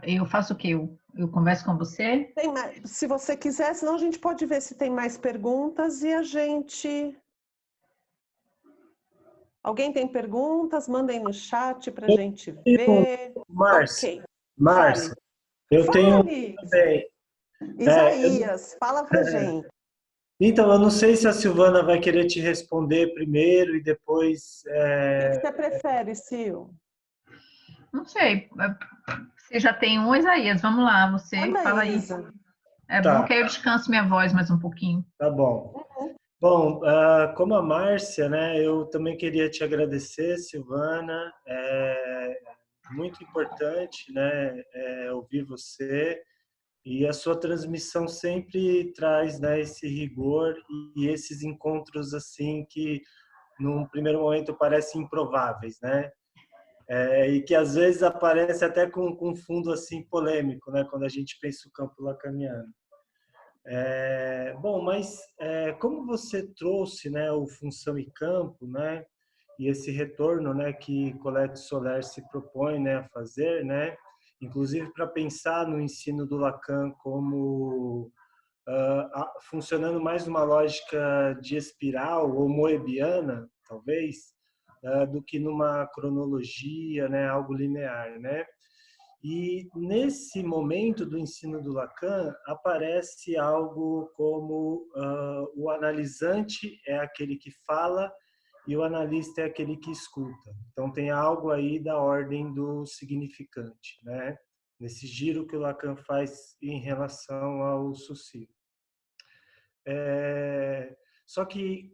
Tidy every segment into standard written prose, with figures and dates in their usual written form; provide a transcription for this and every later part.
Eu faço o quê? Eu converso com você? Se você quiser, senão a gente pode ver se tem mais perguntas e a gente... Alguém tem perguntas? Mandem no chat para a gente ver. Márcia, Ok, fale. Márcia, eu tenho Fale, também. Isaías, fala para a gente. Então, eu não sei se a Silvana vai querer te responder primeiro e depois. O que você prefere, Sil? Não sei. Você já tem um, Isaías. Vamos lá, você Manda fala aí, aí. Isa. É bom Tá, que aí eu descanso minha voz mais um pouquinho. tá bom. Bom, como a Márcia, né, eu também queria te agradecer, Silvana. É muito importante, né, ouvir você. E a sua transmissão sempre traz, né, esse rigor e esses encontros assim que, num primeiro momento, parecem improváveis, né? E que às vezes aparece até com um fundo assim polêmico, né? Quando a gente pensa o campo lacaniano. Bom, mas como você trouxe, né, o função e campo, né? E esse retorno, né, que Colette Soler se propõe, né, a fazer, né? Inclusive para pensar no ensino do Lacan como funcionando mais numa lógica de espiral ou moebiana, talvez, do que numa cronologia, né, algo linear, né? E nesse momento do ensino do Lacan aparece algo como o analisante é aquele que fala e o analista é aquele que escuta. Então tem algo aí da ordem do significante, né? Nesse giro que o Lacan faz em relação ao Saussure. Só que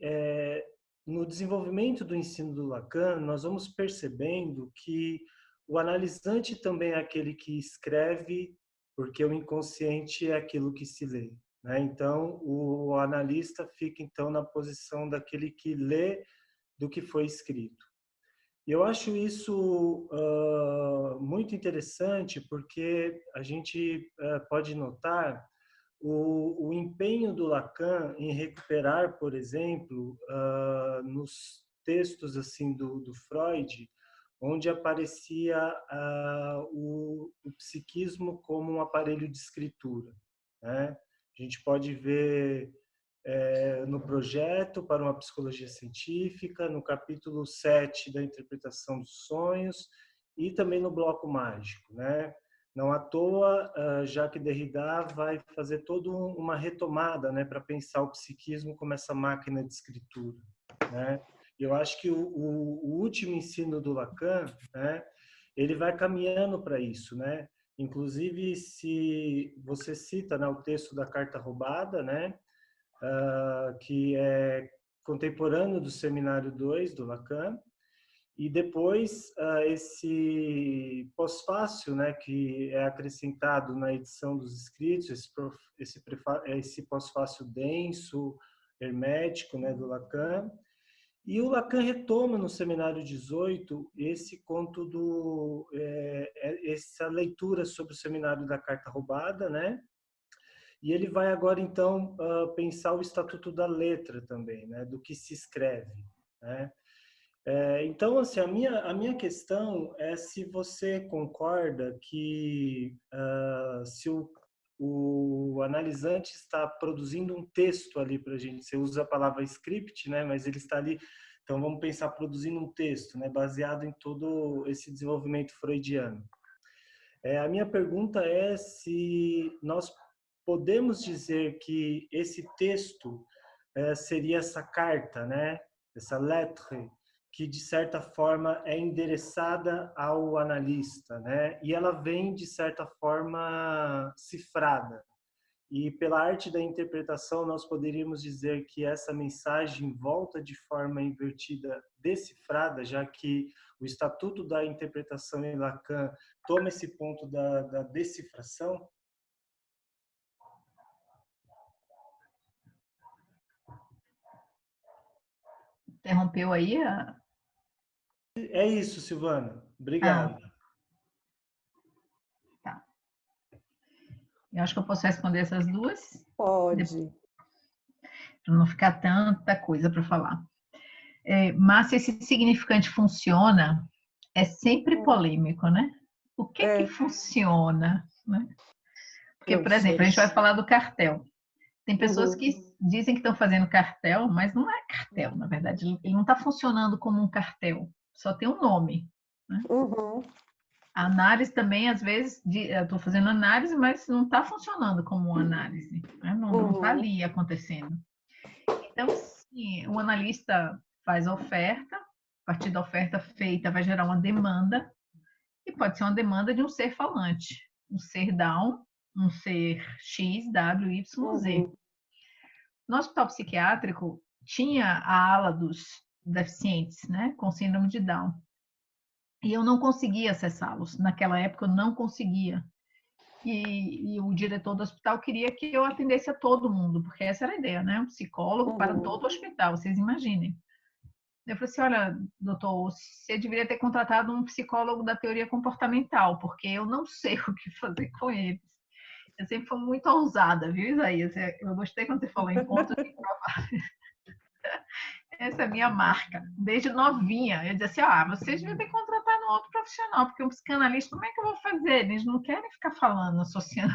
no desenvolvimento do ensino do Lacan, nós vamos percebendo que o analisante também é aquele que escreve, porque o inconsciente é aquilo que se lê, né? Então, o analista fica então na posição daquele que lê do que foi escrito. E eu acho isso muito interessante, porque a gente pode notar o empenho do Lacan em recuperar, por exemplo, nos textos assim do Freud, onde aparecia o psiquismo como um aparelho de escritura, né? A gente pode ver no projeto para uma psicologia científica, no capítulo 7 da interpretação dos sonhos e também no bloco mágico, né? Não à toa, Jacques Derrida vai fazer toda uma retomada, né, para pensar o psiquismo como essa máquina de escritura, né? Eu acho que o último ensino do Lacan, né, ele vai caminhando para isso, né? Inclusive, se você cita, né, o texto da Carta Roubada, né, que é contemporâneo do Seminário 2 do Lacan, e depois esse pós-fácil, né, que é acrescentado na edição dos escritos, esse pós-fácil denso, hermético, né, do Lacan. E o Lacan retoma no Seminário 18 esse conto essa leitura sobre o Seminário da Carta Roubada, né? E ele vai agora, então, pensar o Estatuto da Letra também, né? Do que se escreve, né? Então, assim, a minha questão é se você concorda que se o analisante está produzindo um texto ali para a gente, você usa a palavra script, né? Mas ele está ali, então vamos pensar produzindo um texto, né? Baseado em todo esse desenvolvimento freudiano. A minha pergunta é se nós podemos dizer que esse texto seria essa carta, né? Essa lettre, que de certa forma é endereçada ao analista, né? E ela vem de certa forma cifrada. E pela arte da interpretação nós poderíamos dizer que essa mensagem volta de forma invertida, decifrada, já que o Estatuto da Interpretação em Lacan toma esse ponto da decifração. Interrompeu aí? É isso, Silvana. Obrigado. Tá. Eu acho que eu posso responder essas duas. Pode. Para não ficar tanta coisa para falar. Mas se esse significante funciona, é sempre polêmico, né? O que que funciona, né? Porque, Não por exemplo, a sei. gente vai falar do cartel. Tem pessoas Uhum. que dizem que estão fazendo cartel, mas não é cartel, na verdade. Ele não está funcionando como um cartel, só tem um nome, né? Uhum. A análise também, às vezes, eu estou fazendo análise, mas não está funcionando como uma análise, né? Não está Uhum. ali acontecendo. Então, sim, o analista faz a oferta, a partir da oferta feita vai gerar uma demanda, e pode ser uma demanda de um ser falante, um ser down, um ser X, W, Y, Z. Uhum. No hospital psiquiátrico, tinha a ala dos deficientes, né, com síndrome de Down. E eu não conseguia acessá-los. Naquela época, eu não conseguia. E o diretor do hospital queria que eu atendesse a todo mundo, porque essa era a ideia, né? Um psicólogo para Uhum. todo o hospital, vocês imaginem. Eu falei assim, olha, doutor, você deveria ter contratado um psicólogo da teoria comportamental, porque eu não sei o que fazer com eles. Eu sempre fui muito ousada, viu, Isaías? Eu gostei quando você falou em pontos improváveis. Essa é a minha marca, desde novinha. Eu dizia assim, vocês deviam ter contratado um outro profissional, porque um psicanalista, como é que eu vou fazer? Eles não querem ficar falando, associando.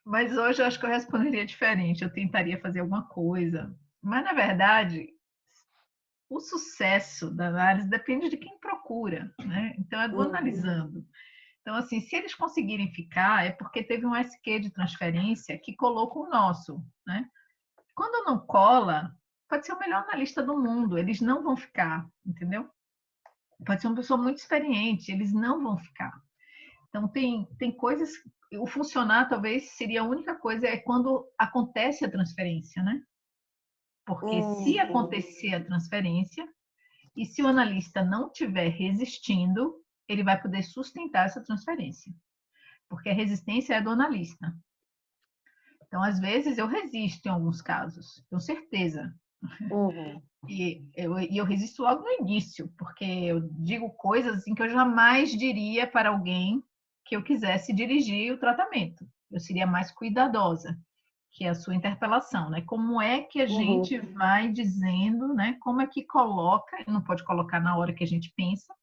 Mas hoje eu acho que eu responderia diferente, eu tentaria fazer alguma coisa. Mas, na verdade, o sucesso da análise depende de quem procura, né? Então, é do Uhum. analisando. Então, assim, se eles conseguirem ficar, é porque teve um SQ de transferência que colou com o nosso, né? Quando não cola, pode ser o melhor analista do mundo, eles não vão ficar, entendeu? Pode ser uma pessoa muito experiente, eles não vão ficar. Então, tem coisas. O funcionar, talvez, seria a única coisa, é quando acontece a transferência, né? Porque se Uhum. acontecer a transferência, e se o analista não estiver resistindo, ele vai poder sustentar essa transferência. Porque a resistência é do analista. Então, às vezes, eu resisto em alguns casos, tenho certeza. Uhum. E eu resisto logo no início, porque eu digo coisas assim que eu jamais diria para alguém que eu quisesse dirigir o tratamento. Eu seria mais cuidadosa, que é a sua interpelação, né? Como é que a Uhum. gente vai dizendo, né? Como é que coloca, não pode colocar na hora que a gente pensa,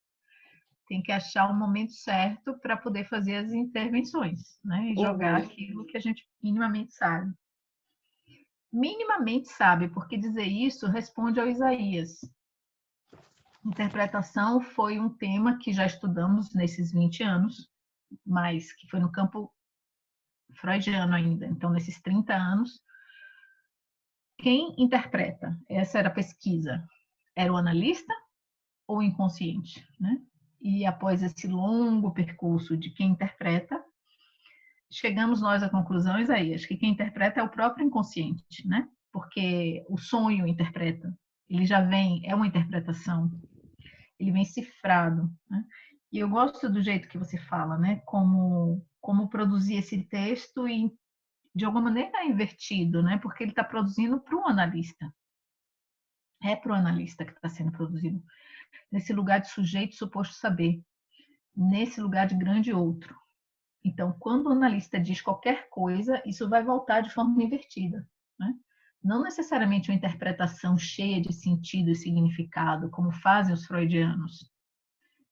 tem que achar o momento certo para poder fazer as intervenções, né? E jogar Uhum. aquilo que a gente minimamente sabe. Minimamente sabe, porque dizer isso responde ao Isaías. Interpretação foi um tema que já estudamos nesses 20 anos, mas que foi no campo freudiano ainda. Então, nesses 30 anos, quem interpreta? Essa era a pesquisa. Era o analista ou o inconsciente, né? E após esse longo percurso de quem interpreta, chegamos nós à conclusão, Isaías, que quem interpreta é o próprio inconsciente, né? Porque o sonho interpreta, ele já vem, é uma interpretação, ele vem cifrado, né? E eu gosto do jeito que você fala, né? Como produzir esse texto e de alguma maneira é invertido, né? Porque ele está produzindo para o analista. É para o analista que está sendo produzido. Nesse lugar de sujeito suposto saber. Nesse lugar de grande outro. Então, quando o analista diz qualquer coisa, isso vai voltar de forma invertida, né? Não necessariamente uma interpretação cheia de sentido e significado, como fazem os freudianos.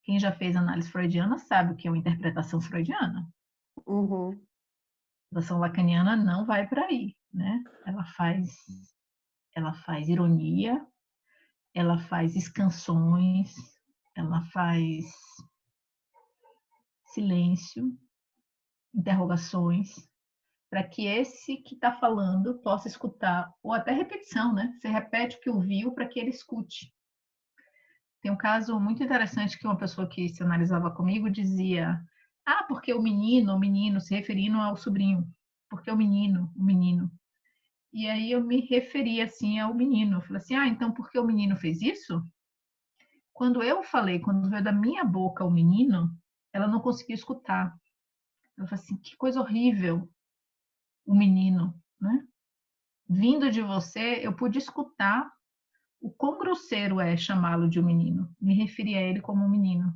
Quem já fez análise freudiana sabe o que é uma interpretação freudiana. Uhum. A interpretação lacaniana não vai para aí, né? Ela faz ironia, ela faz escansões, ela faz silêncio, interrogações, para que esse que está falando possa escutar, ou até repetição, né? Você repete o que ouviu para que ele escute. Tem um caso muito interessante que uma pessoa que se analisava comigo dizia: porque o menino, se referindo ao sobrinho, porque o menino. E aí eu me referi assim ao menino. Eu falei assim: então porque o menino fez isso? Quando eu falei, quando veio da minha boca o menino, ela não conseguiu escutar. Eu falei assim: que coisa horrível, o menino, né? Vindo de você, eu pude escutar o quão grosseiro é chamá-lo de um menino. Me referi a ele como um menino.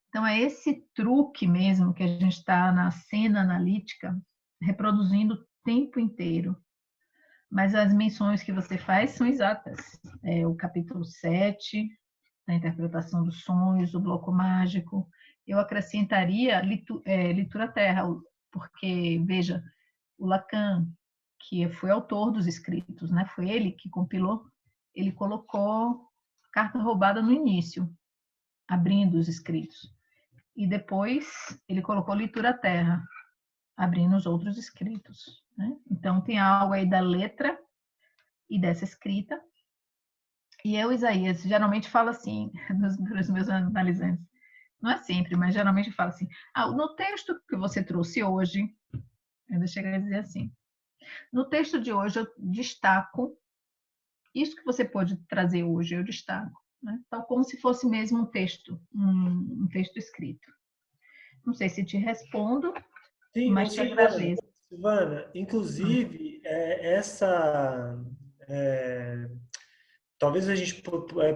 Então, é esse truque mesmo que a gente está na cena analítica reproduzindo o tempo inteiro. Mas as menções que você faz são exatas. É o capítulo 7, da interpretação dos sonhos, do bloco mágico. Eu acrescentaria Litura Terra, porque, veja, o Lacan, que foi autor dos escritos, né? Foi ele que compilou, ele colocou Carta Roubada no início, abrindo os escritos. E depois ele colocou Litura Terra, abrindo os outros escritos, né? Então tem algo aí da letra e dessa escrita. E eu, Isaías, geralmente falo assim, para os meus analisantes, não é sempre, mas geralmente falo assim, no texto que você trouxe hoje, eu cheguei a dizer assim, no texto de hoje eu destaco isso que você pode trazer hoje, eu destaco, né? Tal como se fosse mesmo um texto escrito. Não sei se te respondo, Sim, não, mas te agradeço. Silvana, inclusive, essa, é, talvez a gente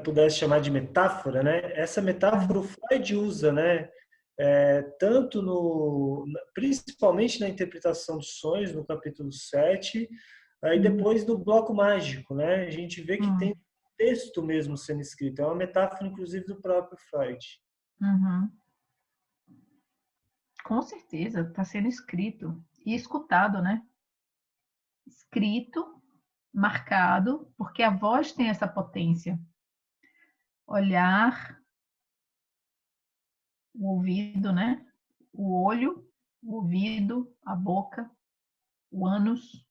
pudesse chamar de metáfora, né? Essa metáfora o Freud usa, né? Tanto principalmente na interpretação dos sonhos, no capítulo 7, aí depois no bloco mágico, né? A gente vê que tem texto mesmo sendo escrito, é uma metáfora, inclusive, do próprio Freud. Uhum. Com certeza, está sendo escrito e escutado, né? Escrito, marcado, porque a voz tem essa potência. Olhar, o ouvido, né? O olho, o ouvido, a boca, o ânus,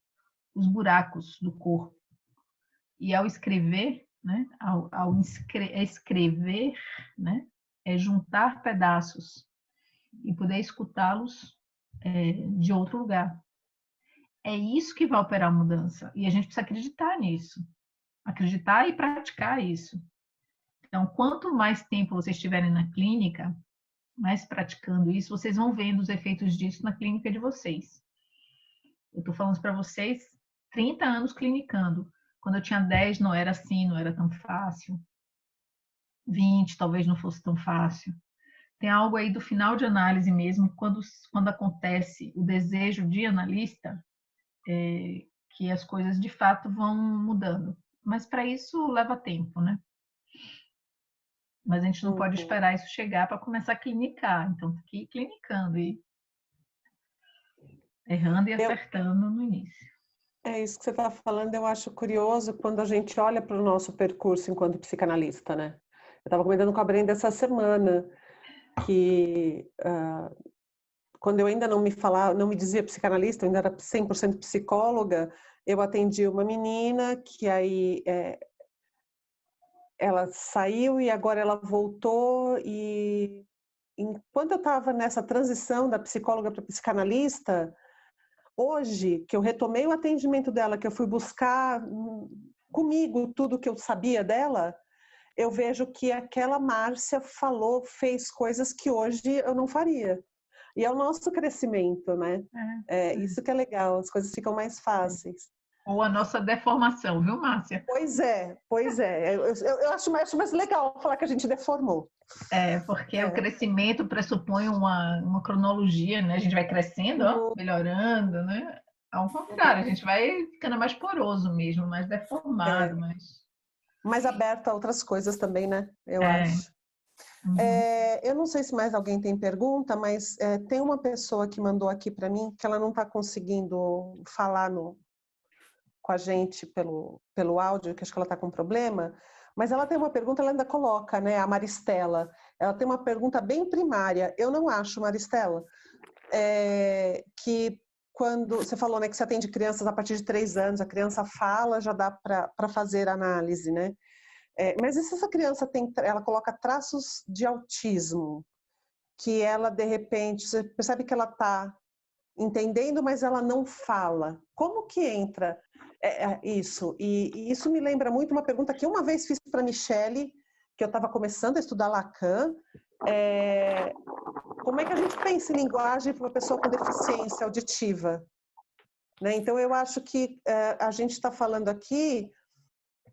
os buracos do corpo. E ao escrever, né? Escrever, né? É juntar pedaços e poder escutá-los de outro lugar. É isso que vai operar a mudança. E a gente precisa acreditar nisso. Acreditar e praticar isso. Então, quanto mais tempo vocês estiverem na clínica, mais praticando isso, vocês vão vendo os efeitos disso na clínica de vocês. Eu estou falando para vocês, 30 anos clinicando. Quando eu tinha 10, não era assim, não era tão fácil. 20, talvez não fosse tão fácil. Tem algo aí do final de análise mesmo, quando acontece o desejo de analista, que as coisas de fato vão mudando. Mas para isso leva tempo, né? Mas a gente não pode esperar isso chegar para começar a clinicar. Então, tem que ir clinicando e errando e acertando no início. É isso que você está falando, eu acho curioso quando a gente olha para o nosso percurso enquanto psicanalista, né? Eu estava comentando com a Brenda essa semana que quando eu ainda não me dizia psicanalista, eu ainda era 100% psicóloga, eu atendi uma menina que aí ela saiu e agora ela voltou, e enquanto eu estava nessa transição da psicóloga para psicanalista, hoje que eu retomei o atendimento dela, que eu fui buscar comigo tudo que eu sabia dela, eu vejo que aquela Márcia fez coisas que hoje eu não faria. E é o nosso crescimento, né? Isso que é legal, as coisas ficam mais fáceis. Ou a nossa deformação, viu, Márcia? Pois é. Eu acho mais legal falar que a gente deformou. Porque o crescimento pressupõe uma cronologia, né? A gente vai crescendo, melhorando, né? Ao contrário, a gente vai ficando mais poroso mesmo, mais deformado, mais aberto a outras coisas também, né? Eu acho. Eu não sei se mais alguém tem pergunta, mas tem uma pessoa que mandou aqui para mim que ela não está conseguindo falar com a gente pelo áudio, que acho que ela está com problema, mas ela tem uma pergunta, ela ainda coloca, né? A Maristela. Ela tem uma pergunta bem primária. Eu não acho, Maristela, que quando você falou, né, que você atende crianças a partir de 3 anos, a criança fala, já dá para fazer análise, né? Mas e se essa criança ela coloca traços de autismo, que ela, de repente, você percebe que ela está entendendo, mas ela não fala. Como que entra isso? E isso me lembra muito uma pergunta que uma vez fiz para a Michele, que eu estava começando a estudar Lacan. Como é que a gente pensa em linguagem para uma pessoa com deficiência auditiva? Né? Então, eu acho que a gente está falando aqui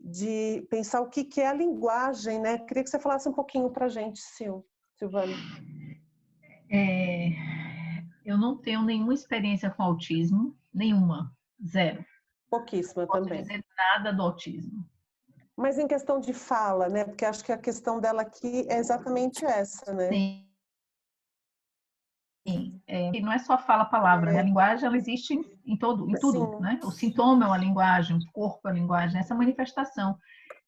de pensar o que é a linguagem, né? Queria que você falasse um pouquinho para a gente, Silvana. Eu não tenho nenhuma experiência com autismo, nenhuma, zero. Pouquíssima Não posso também. dizer nada do autismo. Mas em questão de fala, né? Porque acho que a questão dela aqui é exatamente essa, né? Sim. E não é só fala a palavra, né? A linguagem ela existe em tudo, Sim. né? O sintoma é uma linguagem, o corpo é uma linguagem, essa manifestação.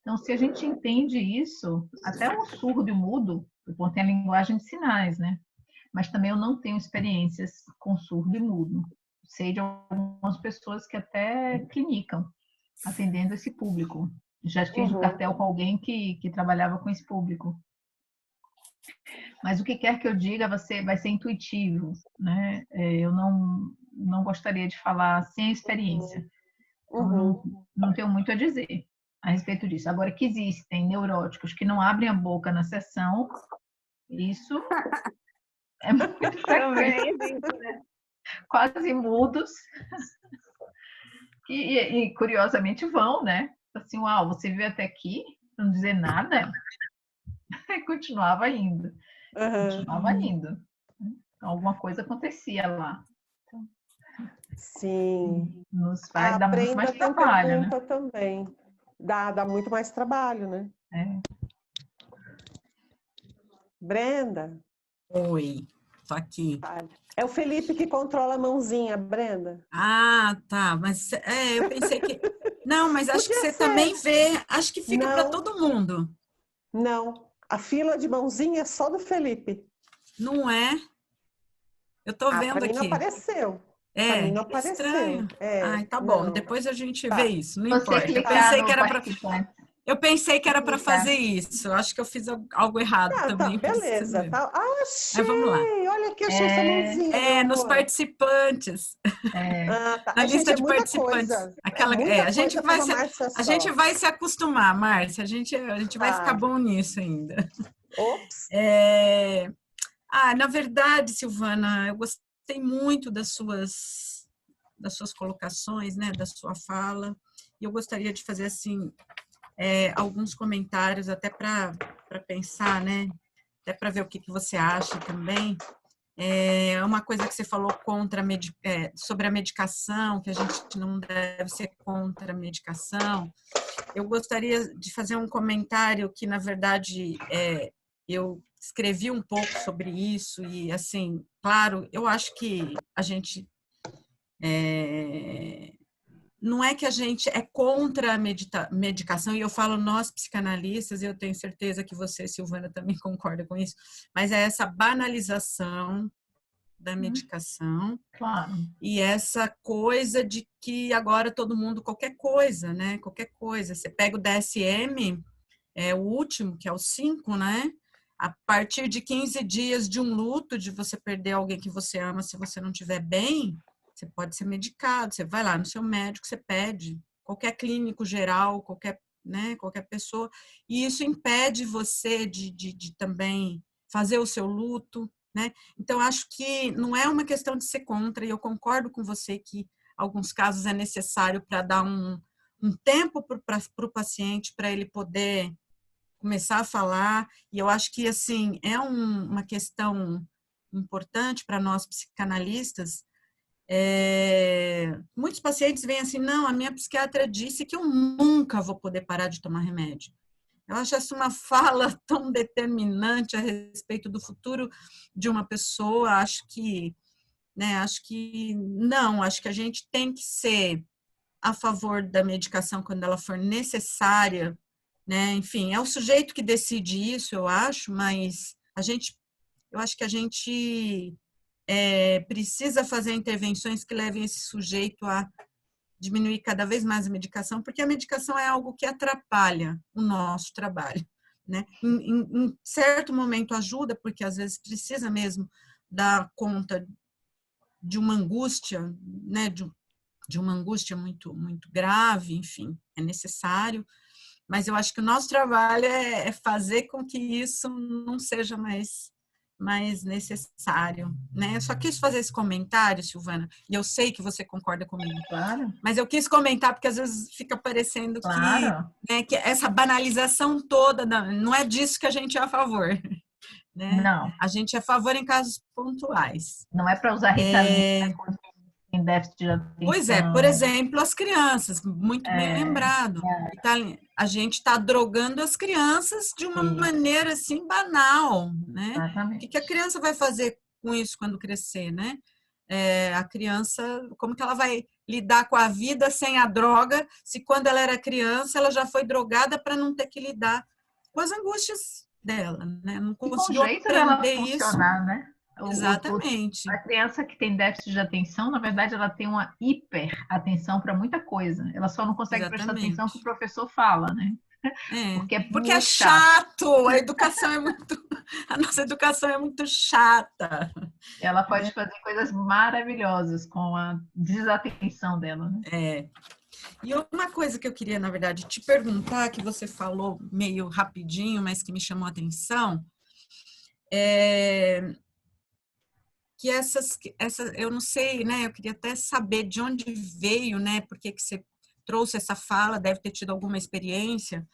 Então, se a gente entende isso, até um surdo e mudo, bom, tem a linguagem de sinais, né? Mas também eu não tenho experiências com surdo e mudo. Sei de algumas pessoas que até clinicam, atendendo esse público. Já fiz o cartel com alguém que trabalhava com esse público. Mas o que quer que eu diga vai ser intuitivo, né? Eu não gostaria de falar sem experiência. Então, não tenho muito a dizer a respeito disso. Agora, que existem neuróticos que não abrem a boca na sessão, isso é muito frequente. Quase mudos. E curiosamente vão, né? Assim, uau, você veio até aqui, não dizer nada? E continuava indo. Continuava indo. Então, alguma coisa acontecia lá. Então, Sim. nos A faz dar muito mais Brenda tem trabalho, né? pergunta também. Dá muito mais trabalho, né? Brenda? Oi, tô aqui. É o Felipe que controla a mãozinha, Brenda. Ah, tá. Mas eu pensei que. Não, mas acho que Podia você ser. também vê. Acho que fica para Não. todo mundo. Não. A fila de mãozinha é só do Felipe. Não é? Eu tô vendo Para mim não aqui. apareceu. Para mim não apareceu. Estranho. Ai, tá bom. Não. Depois a gente Tá. vê isso. Não Você importa. clicar no participante. Eu pensei que era para Clicar. fazer isso. Eu acho que eu fiz algo errado Tá, também. beleza. Tá. Ah, achei! Mas vamos lá. Olha aqui, achei essa mãozinha, meu Nos amor. participantes. Ah, tá. Na Gente, lista é de muita participantes. coisa. A gente vai para Márcia a só. gente vai se acostumar, Márcia. A gente vai ficar bom nisso ainda. Ops. Na verdade, Silvana, eu gostei muito das suas colocações, né, da sua fala. E eu gostaria de fazer assim alguns comentários até para pensar, né, até para ver o que você acha também. Uma coisa que você falou sobre a medicação, que a gente não deve ser contra a medicação. Eu gostaria de fazer um comentário que, na verdade, eu escrevi um pouco sobre isso e, assim, claro, eu acho que a gente não é que a gente é contra a medicação, e eu falo nós psicanalistas, e eu tenho certeza que você, Silvana, também concorda com isso, mas é essa banalização da medicação. Claro. E essa coisa de que agora todo mundo, qualquer coisa, né? Qualquer coisa. Você pega o DSM, o último, que é o 5, né? A partir de 15 dias de um luto, de você perder alguém que você ama, se você não estiver bem, você pode ser medicado. Você vai lá no seu médico, você pede. Qualquer clínico geral, qualquer pessoa. E isso impede você de também fazer o seu luto, né? Então, acho que não é uma questão de ser contra, e eu concordo com você que, em alguns casos, é necessário para dar um tempo para o paciente, para ele poder começar a falar, e eu acho que, assim, é uma questão importante para nós psicanalistas. Muitos pacientes vêm assim, não, a minha psiquiatra disse que eu nunca vou poder parar de tomar remédio. Eu acho essa uma fala tão determinante a respeito do futuro de uma pessoa. Acho que não, acho que a gente tem que ser a favor da medicação quando ela for necessária, né? Enfim, é o sujeito que decide isso, eu acho, mas eu acho que a gente precisa fazer intervenções que levem esse sujeito a diminuir cada vez mais a medicação, porque a medicação é algo que atrapalha o nosso trabalho, né? Em certo momento ajuda, porque às vezes precisa mesmo dar conta de uma angústia, né? De uma angústia muito, muito grave, enfim, é necessário, mas eu acho que o nosso trabalho é fazer com que isso não seja mais necessário, né? Eu só quis fazer esse comentário, Silvana, e eu sei que você concorda comigo. Claro. Mas eu quis comentar porque às vezes fica parecendo claro. que essa banalização toda, não é disso que a gente é a favor, né? Não. A gente é a favor em casos pontuais. Não é para usar Ritalina déficit de atenção. Pois é, por exemplo, as crianças, muito bem lembrado. A gente está drogando as crianças de uma maneira assim banal, né? Exatamente. O que a criança vai fazer com isso quando crescer, né? A criança, como que ela vai lidar com a vida sem a droga, se quando ela era criança ela já foi drogada para não ter que lidar com as angústias dela, né? Não conseguiu com o jeito dela aprender isso. funcionar, né? Exatamente. A criança que tem déficit de atenção, na verdade, ela tem uma hiperatenção para muita coisa. Ela só não consegue prestar atenção que o professor fala, né? Porque é chato. A nossa educação é muito chata. Ela pode fazer coisas maravilhosas com a desatenção dela, né? E uma coisa que eu queria, na verdade, te perguntar, que você falou meio rapidinho, mas que me chamou a atenção, que essas, eu não sei, né? Eu queria até saber de onde veio, né? Porque que você trouxe essa fala, deve ter tido alguma experiência.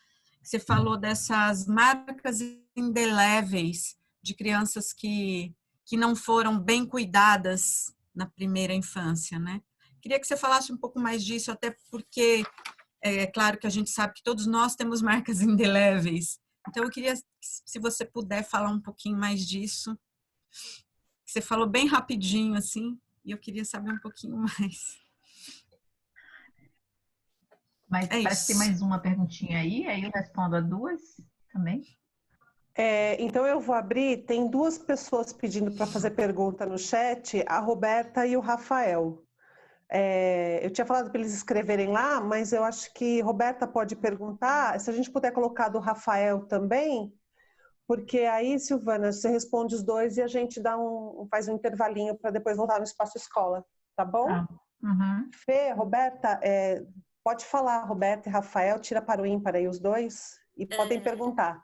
Você falou dessas marcas indeléveis de crianças que não foram bem cuidadas na primeira infância, né? Queria que você falasse um pouco mais disso, até porque é claro que a gente sabe que todos nós temos marcas indeléveis. Então, eu queria, se você puder falar um pouquinho mais disso. Você falou bem rapidinho, assim, e eu queria saber um pouquinho mais. Mas parece que tem mais uma perguntinha aí eu respondo a duas também. Então eu vou abrir, tem duas pessoas pedindo para fazer pergunta no chat, a Roberta e o Rafael. Eu tinha falado para eles escreverem lá, mas eu acho que Roberta pode perguntar, se a gente puder colocar do Rafael também, porque aí, Silvana, você responde os dois e a gente faz um intervalinho para depois voltar no espaço escola, tá bom? Uhum. Fê, Roberta, pode falar, Roberta e Rafael, tira para o ímpar aí os dois e podem perguntar.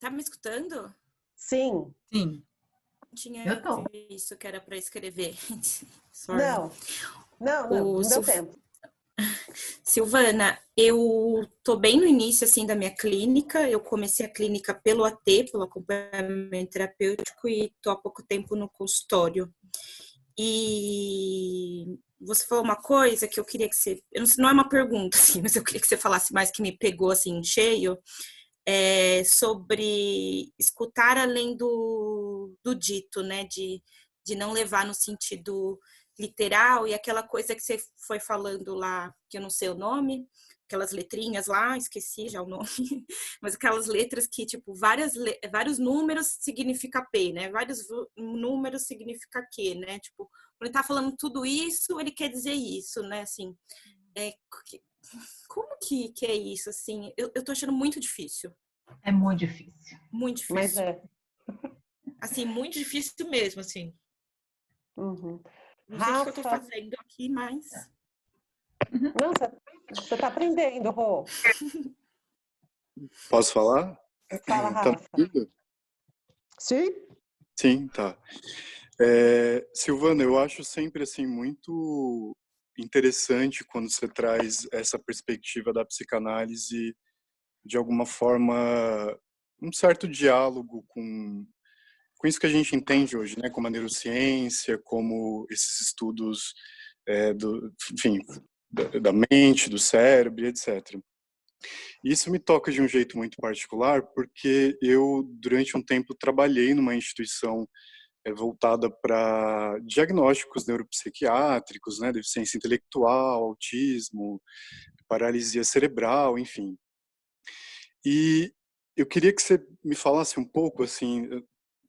Tá me escutando? Sim. Sim. Tinha isso que era para escrever. Não deu tempo. Silvana, eu tô bem no início assim da minha clínica. Eu comecei a clínica pelo AT, pelo acompanhamento terapêutico, e tô há pouco tempo no consultório. E você falou uma coisa que eu queria que você, não é uma pergunta assim, mas eu queria que você falasse mais, que me pegou assim em cheio, sobre escutar além do dito, né? De não levar no sentido literal, e aquela coisa que você foi falando lá, que eu não sei o nome, aquelas letrinhas lá, esqueci já o nome, mas aquelas letras que, tipo, vários números significa P, né? Vários números significa Q, né? Tipo, quando ele tá falando tudo isso, ele quer dizer isso, né? Assim, como que é isso, assim? Eu tô achando muito difícil. É muito difícil. Muito difícil. Mas assim, muito difícil mesmo, assim. Uhum. Não sei o que eu tô fazendo aqui, mas... Não, você tá aprendendo, Rô. Posso falar? Fala, Rafa. Sim? Sim, tá. Silvana, eu acho sempre assim muito interessante quando você traz essa perspectiva da psicanálise, de alguma forma, um certo diálogo com isso que a gente entende hoje, né, como a neurociência, como esses estudos enfim, da mente, do cérebro, etc. Isso me toca de um jeito muito particular, porque eu, durante um tempo, trabalhei numa instituição voltada para diagnósticos neuropsiquiátricos, né, deficiência intelectual, autismo, paralisia cerebral, enfim. E eu queria que você me falasse um pouco, assim,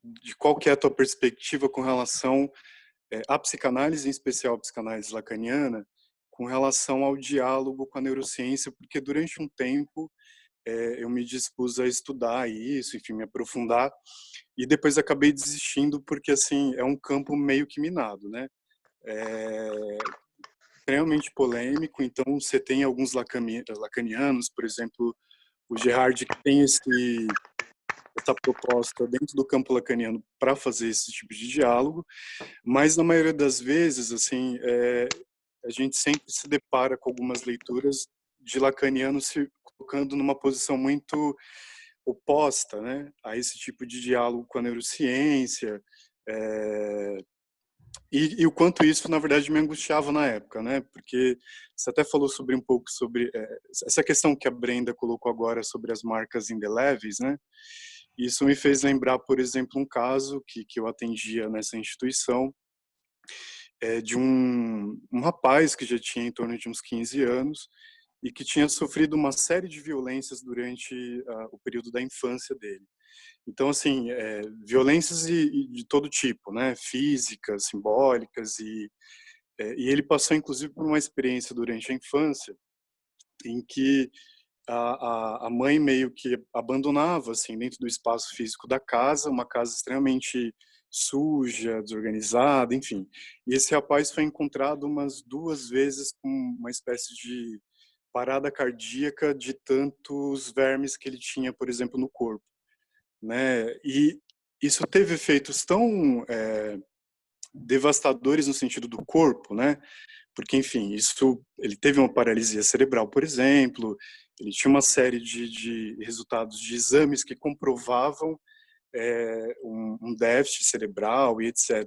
de qual que é a tua perspectiva com relação à psicanálise, em especial a psicanálise lacaniana, com relação ao diálogo com a neurociência, porque durante um tempo eu me dispus a estudar isso, enfim, me aprofundar, e depois acabei desistindo porque, assim, é um campo meio que minado, né? Extremamente polêmico, então você tem alguns lacanianos, por exemplo, o Gerhard, que tem essa proposta dentro do campo lacaniano para fazer esse tipo de diálogo, mas na maioria das vezes, assim, a gente sempre se depara com algumas leituras de lacaniano se colocando numa posição muito oposta, né, a esse tipo de diálogo com a neurociência, E o quanto isso, na verdade, me angustiava na época, né? Porque você até falou sobre um pouco sobre essa questão que a Brenda colocou agora sobre as marcas indeléveis, né? Isso me fez lembrar, por exemplo, um caso que eu atendia nessa instituição, de um rapaz que já tinha em torno de uns 15 anos e que tinha sofrido uma série de violências durante o período da infância dele. Então, assim, violências de todo tipo, né? Físicas, simbólicas, e ele passou, inclusive, por uma experiência durante a infância em que a mãe meio que abandonava, assim, dentro do espaço físico da casa, uma casa extremamente suja, desorganizada, enfim. E esse rapaz foi encontrado umas 2 vezes com uma espécie de parada cardíaca de tantos vermes que ele tinha, por exemplo, no corpo, né? E isso teve efeitos tão devastadores no sentido do corpo, né? Porque, enfim, ele teve uma paralisia cerebral, por exemplo, ele tinha uma série de resultados de exames que comprovavam um déficit cerebral e etc.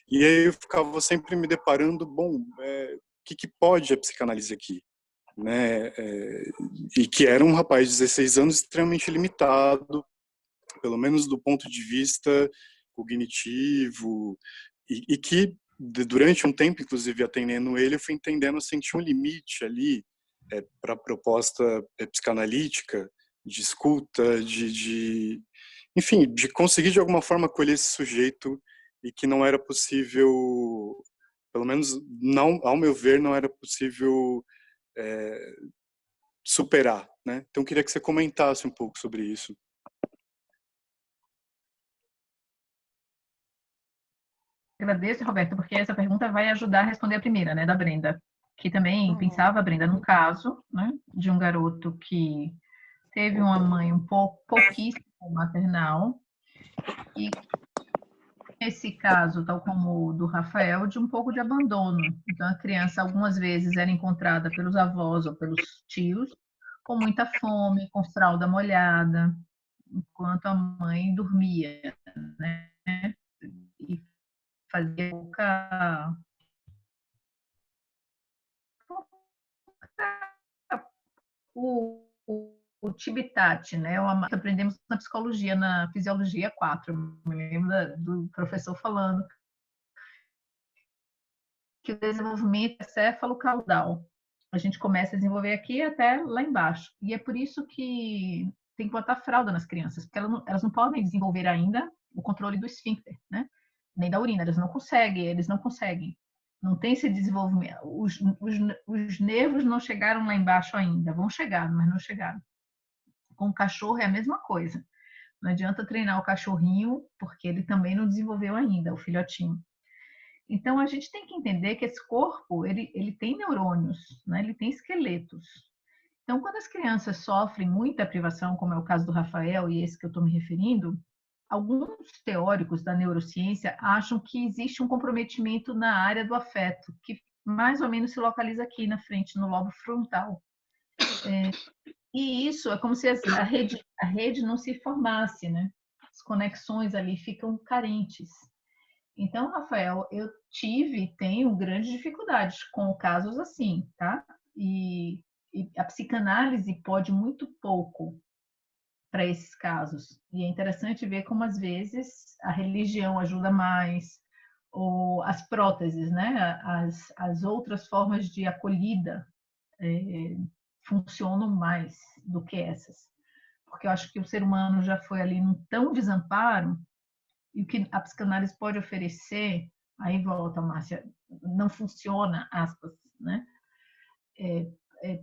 E aí eu ficava sempre me deparando, bom, o que pode a psicanálise aqui? Né? E que era um rapaz de 16 anos extremamente limitado, pelo menos do ponto de vista cognitivo, e que durante um tempo, inclusive atendendo ele, eu fui entendendo assim, tinha um limite ali para a proposta psicanalítica, de escuta, enfim, de conseguir de alguma forma acolher esse sujeito, e que não era possível, pelo menos não, ao meu ver, não era possível superar, né? Então eu queria que você comentasse um pouco sobre isso. Agradeço, Roberto, porque essa pergunta vai ajudar a responder a primeira, né, da Brenda, que também pensava, Brenda, num caso, né, de um garoto que teve uma mãe pouquíssimo maternal, e nesse caso, tal como o do Rafael, de um pouco de abandono. Então, a criança, algumas vezes, era encontrada pelos avós ou pelos tios, com muita fome, com fralda molhada, enquanto a mãe dormia, né, e fazia pouca o Tibitat, né? Aprendemos na psicologia, na fisiologia 4. Eu me lembro do professor falando que o desenvolvimento é céfalo-caudal. A gente começa a desenvolver aqui até lá embaixo. E é por isso que tem que botar fralda nas crianças, porque elas não podem desenvolver ainda o controle do esfíncter, né? Nem da urina, eles não conseguem. Não tem esse desenvolvimento. Os nervos não chegaram lá embaixo ainda. Vão chegar, mas não chegaram. Com o cachorro é a mesma coisa. Não adianta treinar o cachorrinho, porque ele também não desenvolveu ainda, o filhotinho. Então, a gente tem que entender que esse corpo, ele tem neurônios, né? Ele tem esqueletos. Então, quando as crianças sofrem muita privação, como é o caso do Rafael e esse que eu estou me referindo, alguns teóricos da neurociência acham que existe um comprometimento na área do afeto, que mais ou menos se localiza aqui na frente, no lobo frontal. E isso é como se a rede não se formasse, né? As conexões ali ficam carentes. Então, Rafael, eu tenho grandes dificuldades com casos assim, tá? E a psicanálise pode muito pouco para esses casos. E é interessante ver como, às vezes, a religião ajuda mais, ou as próteses, né? As outras formas de acolhida funcionam mais do que essas. Porque eu acho que o ser humano já foi ali num tão desamparo, e o que a psicanálise pode oferecer, aí volta, Márcia, não funciona, aspas, né?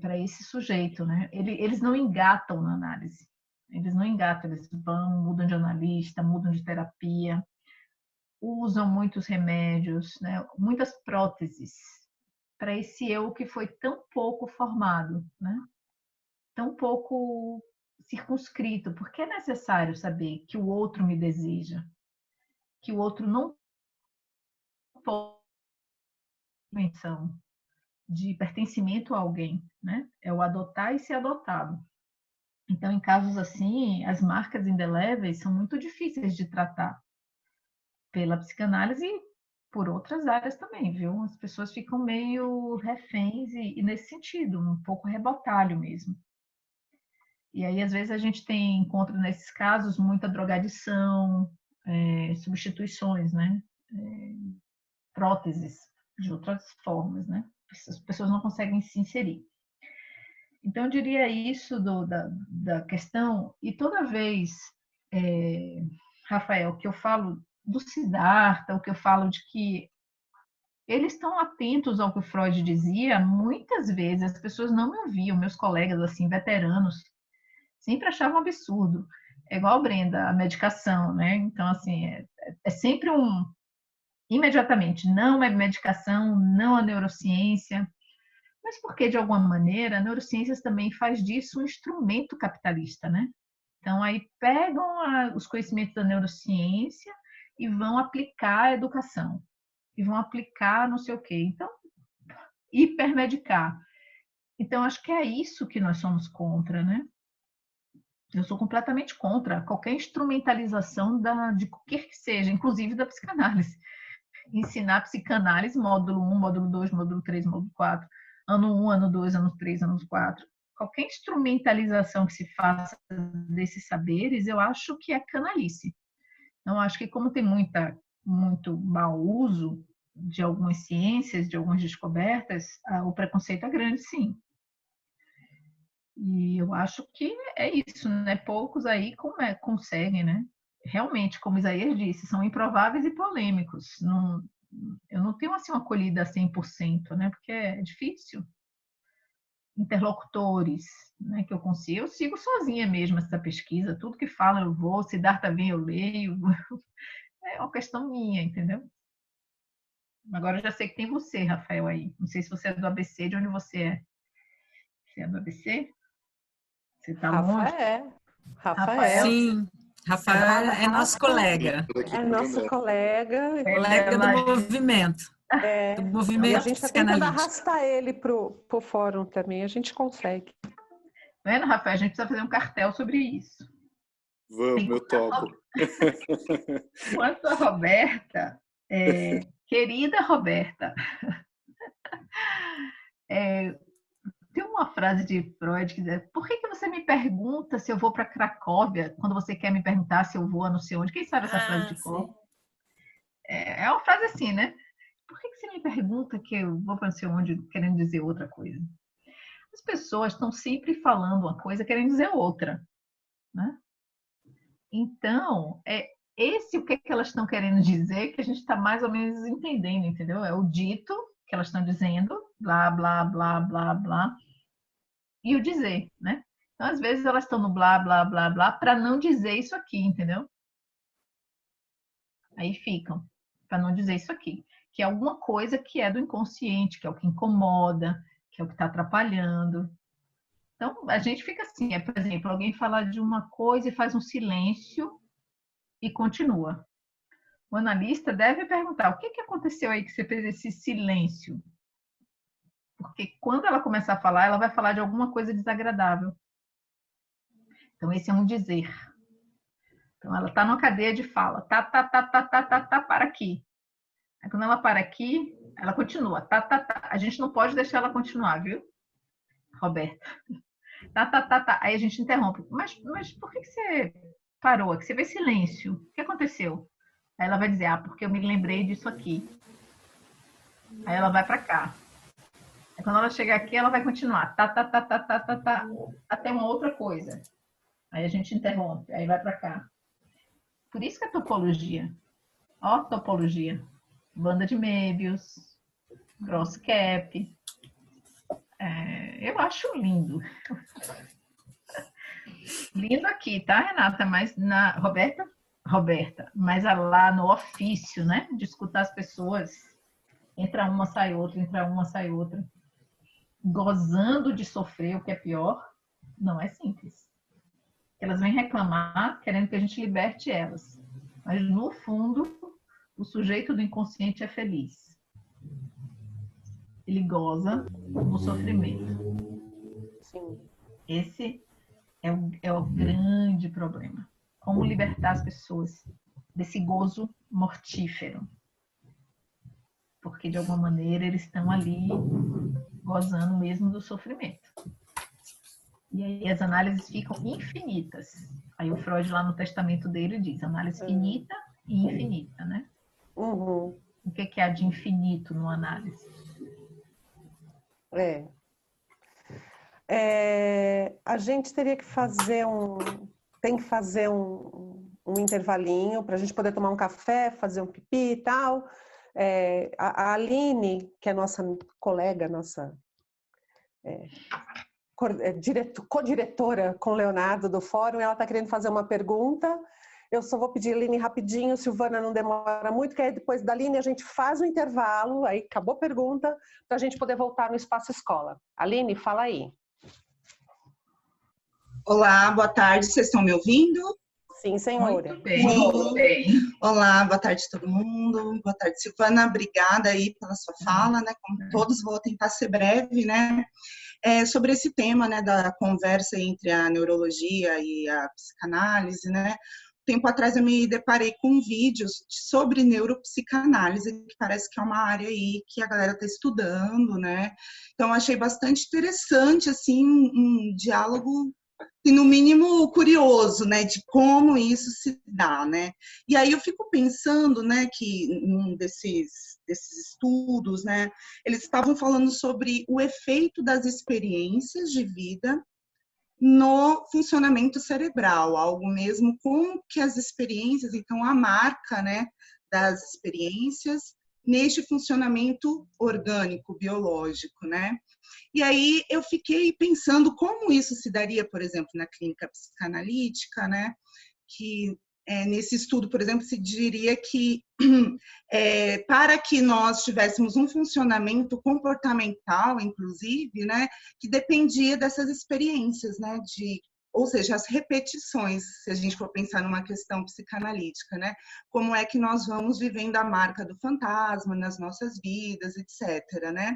Para esse sujeito, né? Eles não engatam na análise. Eles não engatam, eles vão, mudam de analista, mudam de terapia, usam muitos remédios, né? Muitas próteses para esse eu que foi tão pouco formado, né? Tão pouco circunscrito, porque é necessário saber que o outro me deseja, que o outro não pode menção de pertencimento a alguém, né? É o adotar e ser adotado. Então, em casos assim, as marcas indeléveis são muito difíceis de tratar pela psicanálise por outras áreas também, viu? As pessoas ficam meio reféns e nesse sentido, um pouco rebotalho mesmo. E aí, às vezes, a gente encontra nesses casos muita drogadição, substituições, né? Próteses de outras formas, né? As pessoas não conseguem se inserir. Então, eu diria isso da questão, e toda vez, Rafael, que eu falo do Siddhartha, o que eu falo de que eles estão atentos ao que o Freud dizia, muitas vezes as pessoas não me ouviam, meus colegas, assim, veteranos, sempre achavam absurdo. É igual, Brenda, a medicação, né? Então, assim, é sempre imediatamente, não é medicação, não a neurociência, mas porque, de alguma maneira, a neurociências também faz disso um instrumento capitalista, né? Então, aí pegam os conhecimentos da neurociência e vão aplicar a educação, e vão aplicar não sei o quê. Então, hipermedicar. Então, acho que é isso que nós somos contra, né? Eu sou completamente contra qualquer instrumentalização de qualquer que seja, inclusive da psicanálise. Ensinar psicanálise, módulo 1, módulo 2, módulo 3, módulo 4, ano 1, ano 2, ano 3, ano 4. Qualquer instrumentalização que se faça desses saberes, eu acho que é canalice. Então, acho que como tem muito mau uso de algumas ciências, de algumas descobertas, o preconceito é grande, sim. E eu acho que é isso, né? Poucos aí conseguem, né? Realmente, como Isaías disse, são improváveis e polêmicos. Eu não tenho assim uma acolhida 100%, né? Porque é difícil. Interlocutores, né? Que eu sigo sozinha mesmo essa pesquisa. Tudo que fala eu vou, Siddhartha vem eu leio. É uma questão minha, entendeu? Agora eu já sei que tem você, Rafael, aí. Não sei se você é do ABC, de onde você é. Você é do ABC? Você está longe? Rafael. Sim, Rafael é nosso colega. É nosso colega. Colega do movimento. Do movimento e a gente está tentando arrastar ele para o fórum também. A gente consegue. Tá vendo, Rafael? A gente precisa fazer um cartel sobre isso. Vamos, eu topo. Quanto a Roberta, querida Roberta, tem uma frase de Freud que diz: por que você me pergunta se eu vou para Cracóvia quando você quer me perguntar se eu vou a não sei onde? Quem sabe essa frase de cor? É uma frase assim, né? Por que você me pergunta que eu vou para não sei onde querendo dizer outra coisa? As pessoas estão sempre falando uma coisa querendo dizer outra, né? Então, o que elas estão querendo dizer que a gente está mais ou menos entendendo, entendeu? É o dito que elas estão dizendo, blá, blá, blá, blá, blá, e o dizer, né? Então, às vezes, elas estão no blá, blá, blá, blá, para não dizer isso aqui, entendeu? Aí ficam, para não dizer isso aqui, que é alguma coisa que é do inconsciente, que é o que incomoda, que é o que está atrapalhando. Então, a gente fica assim, por exemplo, alguém falar de uma coisa e faz um silêncio e continua. O analista deve perguntar: o que aconteceu aí que você fez esse silêncio? Porque quando ela começar a falar, ela vai falar de alguma coisa desagradável. Então, esse é um dizer. Então, ela está numa cadeia de fala. Tá, para aqui. Aí, quando ela para aqui, ela continua. Tá. A gente não pode deixar ela continuar, viu, Roberta? Tá. Aí a gente interrompe. Mas por que você parou? Que você vê silêncio. O que aconteceu? Aí ela vai dizer: porque eu me lembrei disso aqui. Aí ela vai para cá. Aí quando ela chegar aqui, ela vai continuar. Tá, até uma outra coisa. Aí a gente interrompe. Aí vai para cá. Por isso que é topologia. Ó, topologia. Banda de Möbius. Gross Cap. Eu acho lindo. Lindo aqui, tá, Renata? Mas Roberta, mas lá no ofício, né? De escutar as pessoas. Entra uma, sai outra, entra uma, sai outra. Gozando de sofrer, o que é pior, não é simples. Elas vêm reclamar, querendo que a gente liberte elas. Mas, no fundo, o sujeito do inconsciente é feliz. Ele goza no sofrimento. Sim. Esse é o grande problema. Como libertar as pessoas desse gozo mortífero. porque de alguma maneira eles estão ali gozando mesmo do sofrimento. E aí as análises ficam infinitas. Aí o Freud lá no testamento dele diz análise finita e infinita, né? Uhum. O que há de infinito no análise? A gente teria que fazer tem que fazer um intervalinho para a gente poder tomar um café, fazer um pipi e tal. A Aline, que é nossa colega, nossa co-diretora com o Leonardo do Fórum, ela está querendo fazer uma pergunta. Eu só vou pedir a Aline rapidinho, Silvana não demora muito, que aí depois da Aline a gente faz o intervalo, aí acabou a pergunta, para a gente poder voltar no Espaço Escola. Aline, fala aí. Olá, boa tarde, vocês estão me ouvindo? Sim, senhora. Muito bem, muito bem. Olá, boa tarde a todo mundo, boa tarde, Silvana, obrigada aí pela sua fala, né, como todos, vou tentar ser breve, né, sobre esse tema, né, da conversa entre a neurologia e a psicanálise, né. Tempo atrás eu me deparei com vídeos sobre neuropsicanálise, que parece que é uma área aí que a galera está estudando, né, então achei bastante interessante, assim, um diálogo e no mínimo curioso, né, de como isso se dá, né. E aí eu fico pensando, né, que num desses estudos, né, eles estavam falando sobre o efeito das experiências de vida no funcionamento cerebral, algo mesmo com que as experiências, então a marca, né, das experiências neste funcionamento orgânico, biológico, né. E aí eu fiquei pensando como isso se daria, por exemplo, na clínica psicanalítica, né? Que nesse estudo, por exemplo, se diria que para que nós tivéssemos um funcionamento comportamental, inclusive, né, que dependia dessas experiências, né, ou seja, as repetições, se a gente for pensar numa questão psicanalítica, né, como é que nós vamos vivendo a marca do fantasma nas nossas vidas, etc., né?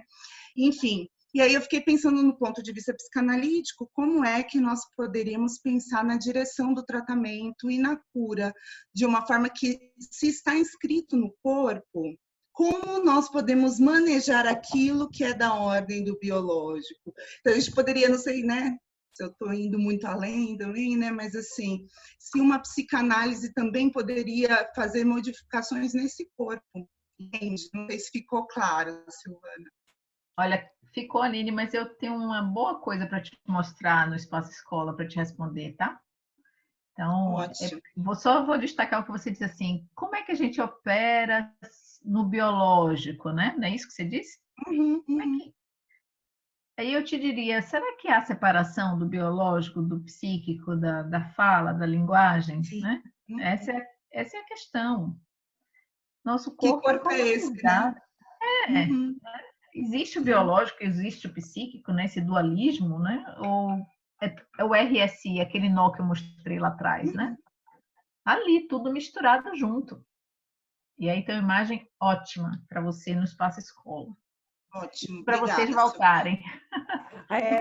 Enfim, e aí eu fiquei pensando no ponto de vista psicanalítico, como é que nós poderíamos pensar na direção do tratamento e na cura, de uma forma que, se está inscrito no corpo, como nós podemos manejar aquilo que é da ordem do biológico. Então, a gente poderia, não sei, né, se eu estou indo muito além também, né, mas assim, se uma psicanálise também poderia fazer modificações nesse corpo, entende? Não sei se ficou claro, Silvana. Olha, ficou, Aline, mas eu tenho uma boa coisa para te mostrar no Espaço Escola para te responder, tá? Então, só vou destacar o que você diz assim, como é que a gente opera no biológico, né? Não é isso que você disse? Uhum. Aí eu te diria, será que há separação do biológico, do psíquico, da fala, da linguagem, né? Uhum. Essa é a questão. Nosso Que corpo corpo é esse, né? Existe o biológico, existe o psíquico, né? Esse dualismo, né? Ou é o RSI, aquele nó que eu mostrei lá atrás, né? Ali, tudo misturado junto. E aí tem uma imagem ótima para você no Espaço Escola. Ótimo. Para vocês voltarem.